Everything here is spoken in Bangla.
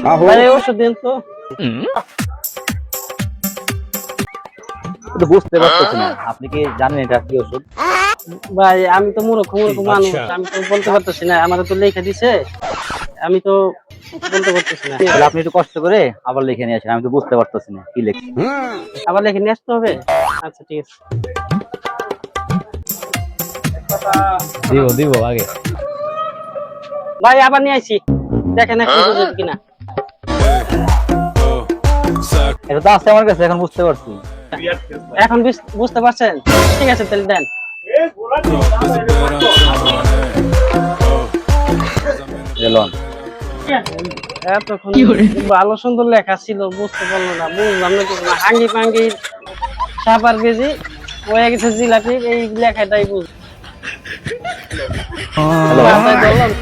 ভাই ওষুধ দিন তো। তো বুঝতে পারতেছি না, আপনি কি জানেন এটা কি ওষুধ? ভাই আমি তো মূর্খ মানুষ, আমি তো বলতে পারতেছি না, আমার তো লেখা দিছে, আমি তো বলতে পারতেছি না। তাহলে আপনি একটু কষ্ট করে আবার লিখে নিয়ে আসেন, আমি তো বুঝতে পারতেছি না কি লেখা। আবার লেখে নিয়ে আসতে হবে? আচ্ছা ঠিক আছে। দিব আগে। ভাই আবার নিয়ে আইছি, দেখেন এখন বুঝেন কিনা। এটা তো আছে আমার কাছে, এখন বুঝতে পারছি। এখন বুঝতে পারছেন? ঠিক আছে তাহলে দেন। এলন এতক্ষণ ভালো সুন্দর লেখা ছিল, বুঝতে পারলো না, বুঝলাম না কিছু না। হাঙ্গি পাঙ্গি সাপার বেজি হয়ে গেছে জিলাপি, এই লেখাটাই বুঝ মাথায় ধরলাম।